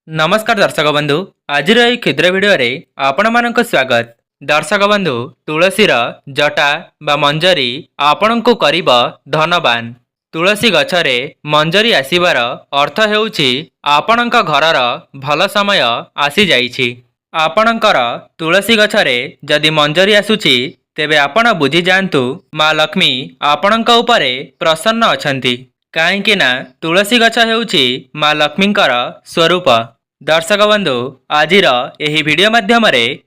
नमस्कार दर्शक बंधु आज क्षुद्र भिडियो आपण मानक स्वागत। दर्शक बंधु तुलसीर जटा बा मंजरी आपण को करिब धनवान। तुलसी गछरे मंजरी आसीबार अर्थ हेउछि आपणक घरर भल समय आसी जाइछि। आपणकर तुलसी गछरे जदि मंजरी आसुछि तेबे आपण बुझी जांतु माँ लक्ष्मी आपणक उपरे प्रसन्न अछंती। काहेकि ना तुलसी गछ हेउछि माँ लक्ष्मींकर स्वरूप। दर्शक बंधु आजिर एही वीडियो माध्यम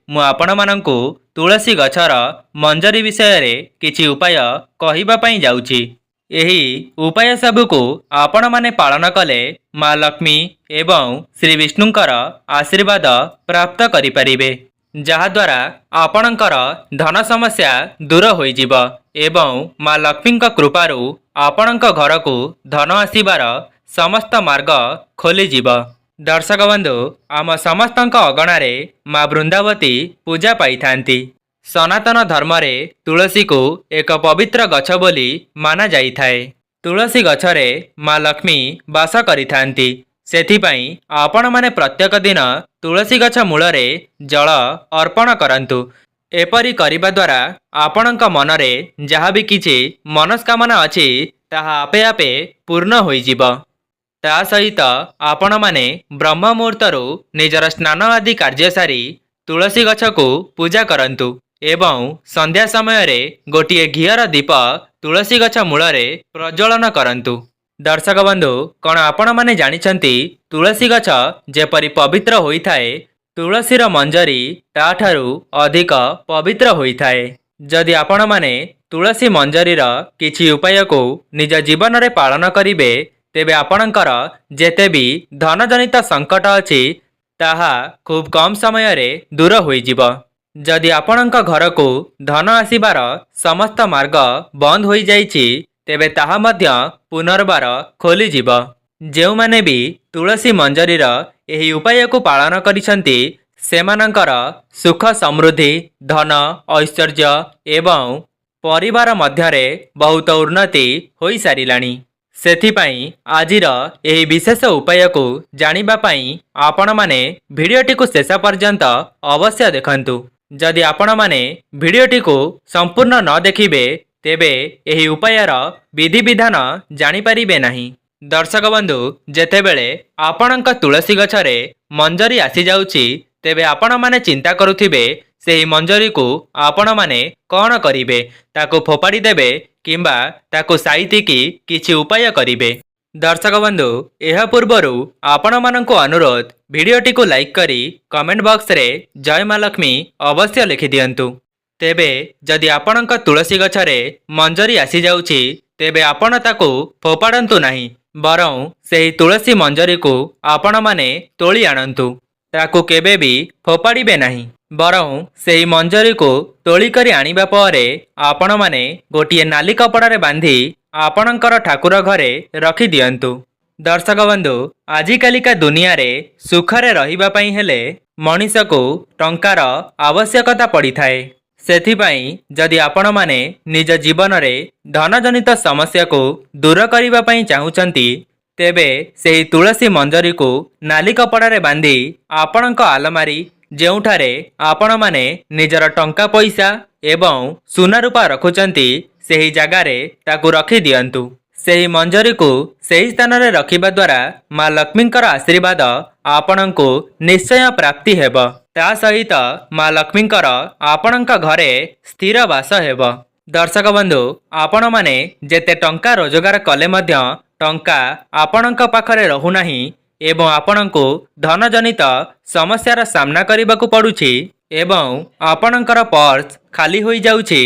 मु आपण मानंकु तुलसी गछर मंजरी विषय रे किछि उपाय कहिबा पई जाउछि। एही उपाय सबको आपण माने पालन कले माँ लक्ष्मी एवं श्री विष्णुंकर आशीर्वाद प्राप्त करि परिबे, जहा द्वारा आपणकर धन समस्या दूर होई जिवो एवं माँ लक्ष्मींक कृपारु आपणक घर को धन आसीबार समस्त मार्ग खोली जिवो। दर्शक बंधु आम समस्तक अगणारे माँ वृंदावती पूजा पाई थांती। सनातन धर्म रे तुलसी को एक पवित्र गछ बोली माना जाई थाए। तुलसी गछरे माँ लक्ष्मी वास करि थांती। सेथिपाई आपण माने प्रत्येक दिन तुलसी गछ मूलरे जल अर्पण करंतु। एपरी करिबा द्वारा आपणक मनरे जहा भी किछि मनस्कामना अछि ताहा आपे आपे पूर्ण होई जिवो। ता सहित आपण माने ब्रह्म मुहूर्तरु निजर स्नान आदि कार्य सारी तुलसी गछ को पूजा करंतु एवं संध्या समय रे गोटिए घियर दीप तुलसी गछ मूलरे प्रज्वलन करंतु। दर्शक बंधु कौन आपण माने जानिछंती तुलसी गछ जेपरी पवित्र होई थाए तुलसीर मंजरी ताठारु अधिक पवित्र होई थाए। जदि आपण माने तुलसी मंजरीर किछि उपाय को निज जीवन रे पालन करिवे तेबे आपणकर जेते भी धन जनित संकट अछि ताहा खूब कम समय रे दूर होई जिवो। जदि आपणक घर को धन आसीबार समस्त मार्ग बंद होई जाइछि तेबे ताहा मध्य पुनर्बार खोली जिवो। जेउ माने भी तुलसी मंजरीर एही उपाय को पालन करिसंती सेमानंकर सुख समृद्धि धन ऐश्वर्य एवं परिवार मध्यरे बहुत उन्नति होई सारिलाणी। सेथिपाई आजिर एही विशेष उपाय को जानिबा पाई आपण माने भिडियोटी को शेष पर्यंत अवश्य देखंतु। जदि आपण माने भिडियोटी को संपूर्ण न देखिबे तेबे एही उपायर विधि विधान जानि परिबे नाही। दर्शक बंधु जेतेबेले आपणक तुलसी गछरे मंजरी आसी जाउछि तेबे आपण माने चिंता करुथिबे सेही मंजरी को आपण माने कौन करिवे, ताको फोपाड़ी देबे किंबा ताको साइतिकी किछि उपाय करिवे। दर्शक बंधु एहा पूर्वरु आपण मानंको अनुरोध भिडियोटी को लाइक करी कमेंट बॉक्स रे जय माँ लक्ष्मी अवश्य लिखि दियंतु। तेबे जदि आपणक तुलसी गछरे मंजरी आसी जाउछि तेबे आपण ताको फोपाड़ंतु नाही, बरं सेही तुलसी मंजरी को आपण माने तोली आनंतु। ताको केबे भी फोपाड़िबे नाही, बरं सेही मंजरी को तोली करी आनिबा परे आपण माने गोटिए नाली कपड़ा रे बांधी आपणकर ठाकुर घरे रखी दियंतु। दर्शक बंधु आजिकालिका दुनिया रे सुखरे रहिबा पई हेले मनीष को टंकार आवश्यकता पड़ी थाए। सेथिपाई जदि आपण माने निज जीवन रे धन जनित समस्या को दूर करिबा पई चाहुचंती तेबे सेही तुलसी मंजरी को नाली कपड़ा रे बांधी आपणक आलमारी जेउठारे आपण माने निजर टंका पैसा एवं सुना रूपा रखुचंती सेही जगारे ताकू रखी दियंतु। सेही मंजरी को सेही स्थान रे रखिबा द्वारा माँ लक्ष्मींकर आशीर्वाद आपणको निश्चय प्राप्ति हेब। ता सहित माँ लक्ष्मींकर आपणक घरे स्थिर वास हेब। दर्शक बंधु आपण माने जेते टंका रोजगार कले मध्य टंका आपणक पाखरे रहु नाही एवं आपणको धन जनित समस्यार सामना करिबाकू पड़ुछि एवं आपणकर पर्स खाली होई जाउछि,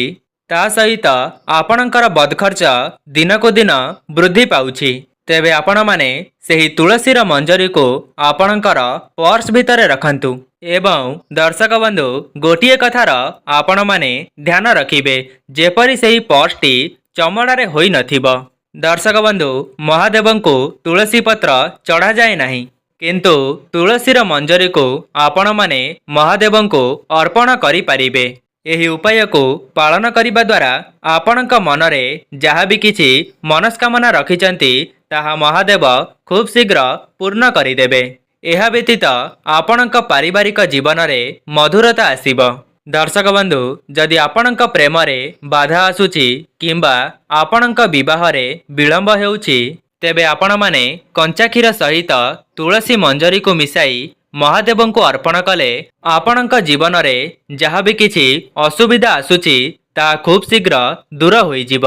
ता सहित आपणकर बदखर्च दिन को दिन वृद्धि पाउछि तेबे आपण माने सेही तुलसीर मंजरी को आपणकर पर्स भितरे रखंतु। एवं दर्शक बंधु गोटिए कथार आपण माने ध्यान रखिबे जेपरी सेही पर्सटी चमड़ारे होई नथिबो। दर्शक बंधु महादेव को तुलसी पत्र चढ़ा जाए नहीं, किंतु तुलसीर मंजरी को आपण माने महादेव को अर्पण करि परिबे। एही उपाय को पालन करिबा द्वारा आपणक मनरे जहा भी किछि मनस्कामना रखिचंती ताहा महादेव खूब शीघ्र पूर्ण करिदेबे। ଏହା ବ୍ୟତୀତ ଆପଣଙ୍କ ପାରିବାରିକ ଜୀବନରେ ମଧୁରତା ଆସିବ। ଦର୍ଶକ ବନ୍ଧୁ, ଯଦି ଆପଣଙ୍କ ପ୍ରେମରେ ବାଧା ଆସୁଛି କିମ୍ବା ଆପଣଙ୍କ ବିବାହରେ ବିଳମ୍ବ ହେଉଛି, ତେବେ ଆପଣମାନେ କଞ୍ଚା କ୍ଷୀର ସହିତ ତୁଳସୀ ମଞ୍ଜରୀକୁ ମିଶାଇ ମହାଦେବଙ୍କୁ ଅର୍ପଣ କଲେ ଆପଣଙ୍କ ଜୀବନରେ ଯାହା ବି କିଛି ଅସୁବିଧା ଆସୁଛି ତାହା ଖୁବ୍ ଶୀଘ୍ର ଦୂର ହୋଇଯିବ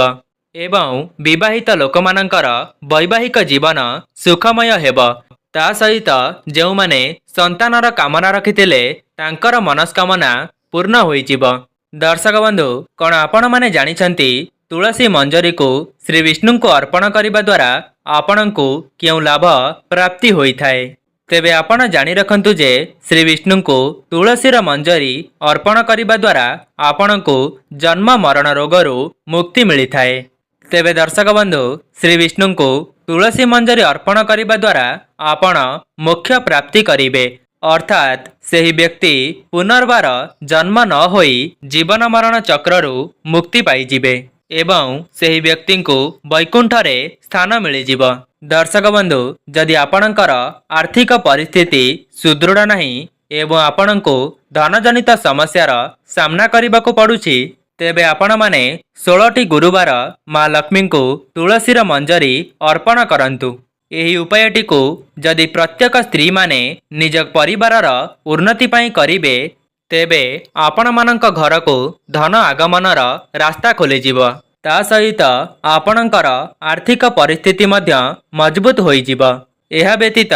ଏବଂ ବିବାହିତ ଲୋକମାନଙ୍କର ବୈବାହିକ ଜୀବନ ସୁଖମୟ ହେବ। ତା ସହିତ ଯେଉଁମାନେ ସନ୍ତାନର କାମନା ରଖିଥିଲେ ତାଙ୍କର ମନସ୍କାମନା ପୂର୍ଣ୍ଣ ହୋଇଯିବ। ଦର୍ଶକ ବନ୍ଧୁ, କ'ଣ ଆପଣମାନେ ଜାଣିଛନ୍ତି ତୁଳସୀ ମଞ୍ଜରୀକୁ ଶ୍ରୀ ବିଷ୍ଣୁଙ୍କୁ ଅର୍ପଣ କରିବା ଦ୍ୱାରା ଆପଣଙ୍କୁ କେଉଁ ଲାଭ ପ୍ରାପ୍ତି ହୋଇଥାଏ? ତେବେ ଆପଣ ଜାଣି ରଖନ୍ତୁ ଯେ ଶ୍ରୀ ବିଷ୍ଣୁଙ୍କୁ ତୁଳସୀର ମଞ୍ଜରୀ ଅର୍ପଣ କରିବା ଦ୍ୱାରା ଆପଣଙ୍କୁ ଜନ୍ମ ମରଣ ରୋଗରୁ ମୁକ୍ତି ମିଳିଥାଏ। ତେବେ ଦର୍ଶକ ବନ୍ଧୁ, ଶ୍ରୀ ବିଷ୍ଣୁଙ୍କୁ ତୁଳସୀ ମଞ୍ଜରୀ ଅର୍ପଣ କରିବା ଦ୍ୱାରା ଆପଣ ମୋକ୍ଷ ପ୍ରାପ୍ତି କରିବେ, ଅର୍ଥାତ୍ ସେହି ବ୍ୟକ୍ତି ପୁନର୍ବାର ଜନ୍ମ ନ ହୋଇ ଜୀବନ ମରଣ ଚକ୍ରରୁ ମୁକ୍ତି ପାଇଯିବେ ଏବଂ ସେହି ବ୍ୟକ୍ତିଙ୍କୁ ବୈକୁଣ୍ଠରେ ସ୍ଥାନ ମିଳିଯିବ। ଦର୍ଶକ ବନ୍ଧୁ, ଯଦି ଆପଣଙ୍କର ଆର୍ଥିକ ପରିସ୍ଥିତି ସୁଦୃଢ଼ ନାହିଁ ଏବଂ ଆପଣଙ୍କୁ ଧନଜନିତ ସମସ୍ୟାର ସାମ୍ନା କରିବାକୁ ପଡ଼ୁଛି, ତେବେ ଆପଣମାନେ 16ଟି ଗୁରୁବାର ମା ଲକ୍ଷ୍ମୀଙ୍କୁ ତୁଳସୀର ମଞ୍ଜରୀ ଅର୍ପଣ କରନ୍ତୁ। ଏହି ଉପାୟଟିକୁ ଯଦି ପ୍ରତ୍ୟେକ ସ୍ତ୍ରୀମାନେ ନିଜ ପରିବାରର ଉନ୍ନତି ପାଇଁ କରିବେ, ତେବେ ଆପଣମାନଙ୍କ ଘରକୁ ଧନ ଆଗମନର ରାସ୍ତା ଖୋଲିଯିବ। ତା ସହିତ ଆପଣଙ୍କର ଆର୍ଥିକ ପରିସ୍ଥିତି ମଧ୍ୟ ମଜବୁତ ହୋଇଯିବ। ଏହା ବ୍ୟତୀତ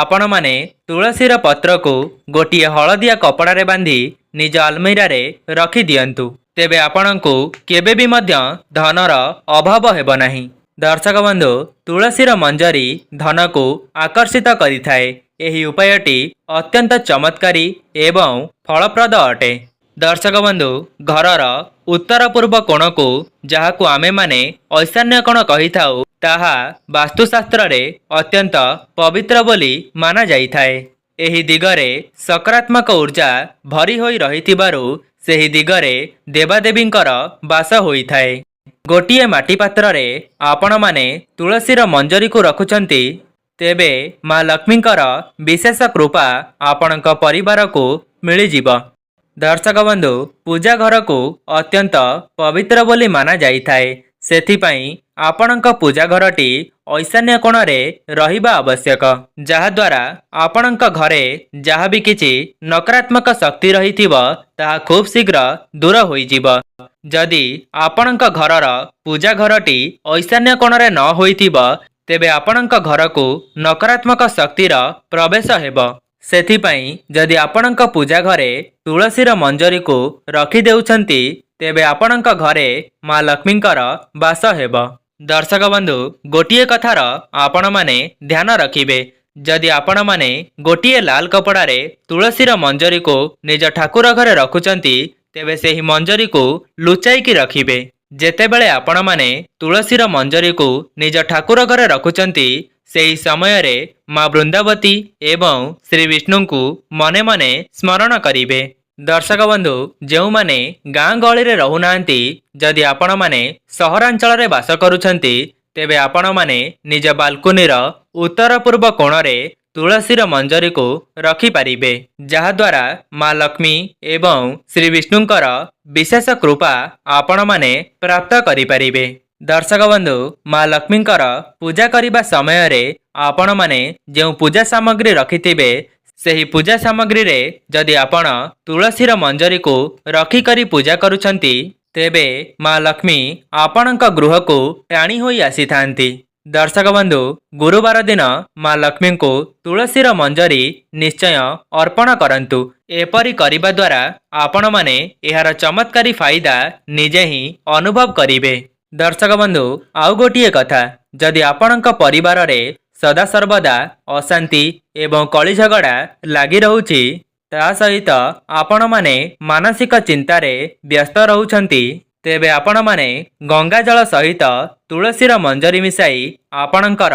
ଆପଣମାନେ ତୁଳସୀର ପତ୍ରକୁ ଗୋଟିଏ ହଳଦିଆ କପଡ଼ାରେ ବାନ୍ଧି ନିଜ ଆଲମିରାରେ ରଖିଦିଅନ୍ତୁ। ତେବେ ଆପଣଙ୍କୁ କେବେ ବି ମଧ୍ୟ ଧନର ଅଭାବ ହେବ ନାହିଁ। ଦର୍ଶକ ବନ୍ଧୁ, ତୁଳସୀର ମଞ୍ଜରୀ ଧନକୁ ଆକର୍ଷିତ କରିଥାଏ। ଏହି ଉପାୟଟି ଅତ୍ୟନ୍ତ ଚମତ୍କାରୀ ଏବଂ ଫଳପ୍ରଦ ଅଟେ। ଦର୍ଶକ ବନ୍ଧୁ, ଘରର ଉତ୍ତର ପୂର୍ବ କୋଣକୁ, ଯାହାକୁ ଆମେମାନେ ଐଶାନ୍ୟ କୋଣ କହିଥାଉ, ତାହା ବାସ୍ତୁଶାସ୍ତ୍ରରେ ଅତ୍ୟନ୍ତ ପବିତ୍ର ବୋଲି ମାନାଯାଇଥାଏ। ଏହି ଦିଗରେ ସକାରାତ୍ମକ ଉର୍ଜା ଭରି ହୋଇ ରହିଥିବାରୁ ସେହି ଦିଗରେ ଦେବାଦେବୀଙ୍କର ବାସ ହୋଇଥାଏ। ଗୋଟିଏ ମାଟି ପାତ୍ରରେ ଆପଣମାନେ ତୁଳସୀର ମଞ୍ଜରୀକୁ ରଖୁଛନ୍ତି, ତେବେ ମା ଲକ୍ଷ୍ମୀଙ୍କର ବିଶେଷ କୃପା ଆପଣଙ୍କ ପରିବାରକୁ ମିଳିଯିବ। ଦର୍ଶକ ବନ୍ଧୁ, ପୂଜା ଘରକୁ ଅତ୍ୟନ୍ତ ପବିତ୍ର ବୋଲି ମାନାଯାଇଥାଏ। ସେଥିପାଇଁ ଆପଣଙ୍କ ପୂଜା ଘରଟି ଐଶାନ୍ୟ କୋଣରେ ରହିବା ଆବଶ୍ୟକ, ଯାହାଦ୍ୱାରା ଆପଣଙ୍କ ଘରେ ଯାହା ବି କିଛି ନକାରାତ୍ମକ ଶକ୍ତି ରହିଥିବ ତାହା ଖୁବ୍ ଶୀଘ୍ର ଦୂର ହୋଇଯିବ। ଯଦି ଆପଣଙ୍କ ଘରର ପୂଜା ଘରଟି ଐଶାନ୍ୟ କୋଣରେ ନ ହୋଇଥିବ, ତେବେ ଆପଣଙ୍କ ଘରକୁ ନକାରାତ୍ମକ ଶକ୍ତିର ପ୍ରବେଶ ହେବ। ସେଥିପାଇଁ ଯଦି ଆପଣଙ୍କ ପୂଜା ଘରେ ତୁଳସୀର ମଞ୍ଜରୀକୁ ରଖିଦେଉଛନ୍ତି, ତେବେ ଆପଣଙ୍କ ଘରେ ମା ଲକ୍ଷ୍ମୀଙ୍କର ବାସ ହେବ। ଦର୍ଶକ ବନ୍ଧୁ, ଗୋଟିଏ କଥାର ଆପଣମାନେ ଧ୍ୟାନ ରଖିବେ। ଯଦି ଆପଣମାନେ ଗୋଟିଏ ଲାଲ କପଡ଼ାରେ ତୁଳସୀର ମଞ୍ଜରୀକୁ ନିଜ ଠାକୁର ଘରେ ରଖୁଛନ୍ତି, ତେବେ ସେହି ମଞ୍ଜରୀକୁ ଲୁଚାଇକି ରଖିବେ। ଯେତେବେଳେ ଆପଣମାନେ ତୁଳସୀର ମଞ୍ଜରୀକୁ ନିଜ ଠାକୁର ଘରେ ରଖୁଛନ୍ତି, ସେହି ସମୟରେ ମା ବୃନ୍ଦାବତୀ ଏବଂ ଶ୍ରୀ ବିଷ୍ଣୁଙ୍କୁ ମନେ ମନେ ସ୍ମରଣ କରିବେ। ଦର୍ଶକ ବନ୍ଧୁ, ଯେଉଁମାନେ ଗାଁ ଗହଳିରେ ରହୁନାହାନ୍ତି, ଯଦି ଆପଣମାନେ ସହରାଞ୍ଚଳରେ ବାସ କରୁଛନ୍ତି, ତେବେ ଆପଣମାନେ ନିଜ ବାଲକୁନିର ଉତ୍ତର ପୂର୍ବ କୋଣରେ ତୁଳସୀର ମଞ୍ଜରୀକୁ ରଖିପାରିବେ, ଯାହାଦ୍ୱାରା ମା ଲକ୍ଷ୍ମୀ ଏବଂ ଶ୍ରୀ ବିଷ୍ଣୁଙ୍କର ବିଶେଷ କୃପା ଆପଣମାନେ ପ୍ରାପ୍ତ କରିପାରିବେ। ଦର୍ଶକ ବନ୍ଧୁ, ମା ଲକ୍ଷ୍ମୀଙ୍କର ପୂଜା କରିବା ସମୟରେ ଆପଣମାନେ ଯେଉଁ ପୂଜା ସାମଗ୍ରୀ ରଖିଥିବେ, ସେହି ପୂଜା ସାମଗ୍ରୀରେ ଯଦି ଆପଣ ତୁଳସୀର ମଞ୍ଜରୀକୁ ରଖିକରି ପୂଜା କରୁଛନ୍ତି, ତେବେ ମା ଲକ୍ଷ୍ମୀ ଆପଣଙ୍କ ଗୃହକୁ ଟାଣି ହୋଇ ଆସିଥାନ୍ତି। ଦର୍ଶକ ବନ୍ଧୁ, ଗୁରୁବାର ଦିନ ମା ଲକ୍ଷ୍ମୀଙ୍କୁ ତୁଳସୀର ମଞ୍ଜରୀ ନିଶ୍ଚୟ ଅର୍ପଣ କରନ୍ତୁ। ଏପରି କରିବା ଦ୍ୱାରା ଆପଣମାନେ ଏହାର ଚମତ୍କାରୀ ଫାଇଦା ନିଜେ ହିଁ ଅନୁଭବ କରିବେ। ଦର୍ଶକ ବନ୍ଧୁ, ଆଉ ଗୋଟିଏ କଥା, ଯଦି ଆପଣଙ୍କ ପରିବାରରେ ସଦାସର୍ବଦା ଅଶାନ୍ତି ଏବଂ କଳିଝଗଡ଼ା ଲାଗି ରହୁଛି, ତା ସହିତ ଆପଣମାନେ ମାନସିକ ଚିନ୍ତାରେ ବ୍ୟସ୍ତ ରହୁଛନ୍ତି, ତେବେ ଆପଣମାନେ ଗଙ୍ଗା ଜଳ ସହିତ ତୁଳସୀର ମଞ୍ଜରୀ ମିଶାଇ ଆପଣଙ୍କର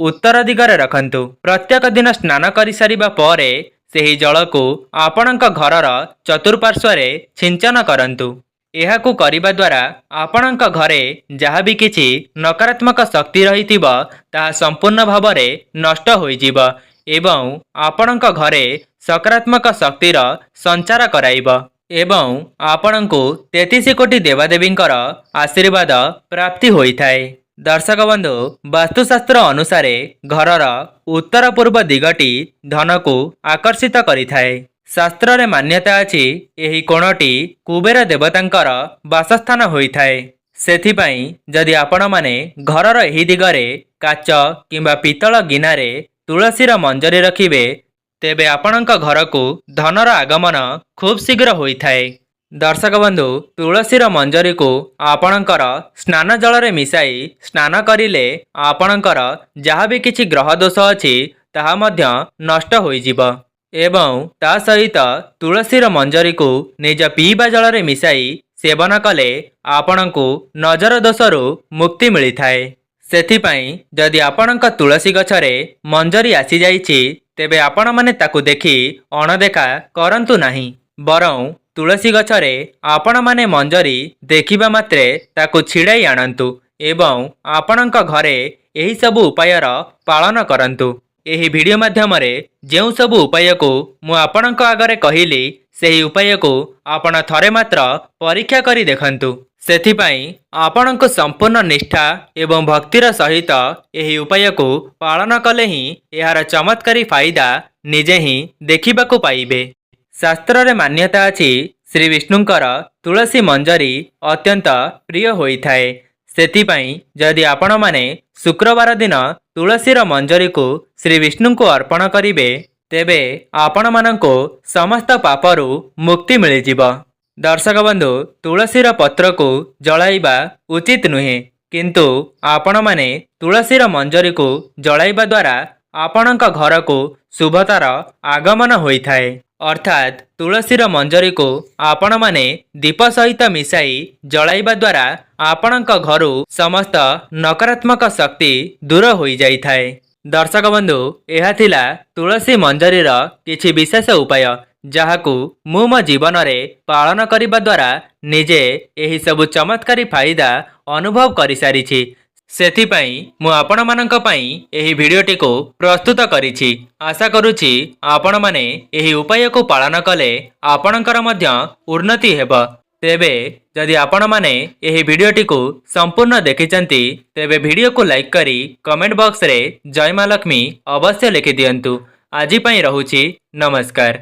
ଉତ୍ତର ଦିଗରେ ରଖନ୍ତୁ। ପ୍ରତ୍ୟେକ ଦିନ ସ୍ନାନ କରିସାରିବା ପରେ ସେହି ଜଳକୁ ଆପଣଙ୍କ ଘରର ଚତୁଃପାର୍ଶ୍ୱରେ ଛିଞ୍ଚନ କରନ୍ତୁ। ଏହାକୁ କରିବା ଦ୍ୱାରା ଆପଣଙ୍କ ଘରେ ଯାହା ବି କିଛି ନକାରାତ୍ମକ ଶକ୍ତି ରହିଥିବ ତାହା ସମ୍ପୂର୍ଣ୍ଣ ଭାବରେ ନଷ୍ଟ ହୋଇଯିବ एवं आपणक घरे सकारात्मक शक्तिर संचार कराइब एवं आपणको 33 कोटी देवादेवींकर आशीर्वाद प्राप्ति होइथाए। दर्शक बंधु वास्तुशास्त्र अनुसार घरर उत्तर पूर्व दिगटी धन को आकर्षित करिथाए। शास्त्र रे मान्यता अछि एही कोणटी कुबेर देवतांकर वासस्थान होइथाए। सेथिपाई जदि आपण माने घरर एही दिगरे काच किंबा पितल गिनारे तुलसीर मंजरी रखिबे तेबे आपणक घर को धनर आगमन खूब शीघ्र होइथाए। दर्शक बंधु तुलसीर मंजरी को आपणकर स्नान जल रे मिसाई स्नान करिले आपणकर जहाँ भी किछि ग्रह दोष अछि ताहा मध्य नष्ट होइजिब एवं ता सहित तुलसीर मंजरी को निज पीवा जल रे मिसाई सेवन कले आपणको नजर दोषरु मुक्ति मिलिथाए। सेथिपाई जदि आपणक तुलसी गछरे मंजरी आसी जाइछि तेबे आपण माने ताकु देखि अणदेखा करंतु नाही, बरं तुलसी गछरे आपण माने मंजरी देखिबा मात्रे ताकु छिड़ाई आणंतु एवं आपणक घरे एही सबु उपायर पालन करंतु। एही वीडियो माध्यम रे जेउ सबु उपाय को मु आपणक आगरे कहिली सेही उपाय को आपण थरे मात्र परीक्षा करी देखंतु। सेथिपाई आपणको संपूर्ण निष्ठा एवं भक्तिर सहित एही उपाय को पालन कले ही एहार चमत्कारी फायदा निजे ही देखिबाकू पाइबे। शास्त्र रे मान्यता अछि श्री विष्णुंकर तुलसी मंजरी अत्यंत प्रिय होइथाए। सेथिपाई जदि आपण माने शुक्रवार दिन तुलसीर मंजरी को श्री विष्णु को अर्पण करिवे तेबे आपण माननको समस्त पापरु मुक्ति मिलिजिब। दर्शक बंधु तुलसीर पत्र को जलाइबा उचित नुहे, किंतु आपण माने तुलसीर मंजरी को जलाइबा द्वारा आपणक घर को शुभतार आगमन होइथाए। अर्थात तुलसीर मंजरी को आपण माने दीप सहित मिसाई जलाइबा द्वारा आपणक घरु समस्त नकारात्मक शक्ति दूर होई जाइथाए। दर्शक बंधु एहा थिला तुलसी मंजरीर किछि विशेष उपाय जहाकू मु मो जीवन रे पालन करिबा द्वारा निजे एही सबु चमत्कारी फायदा अनुभव करि सारिछि। सेथिपाई मु आपण मानक पई एही भिडियोटी को प्रस्तुत करिछि। आशा करूछि आपण माने एही उपाय को पालन कले आपणकर मध्य उन्नति हेब। तेबे जदि आपण माने एही भिडियोटी को संपूर्ण देखिचंती तेबे भिडियो को लाइक करी कमेंट बॉक्स रे जय मां लक्ष्मी अवश्य लिखि दियंतु। आजि पई रहुछि नमस्कार।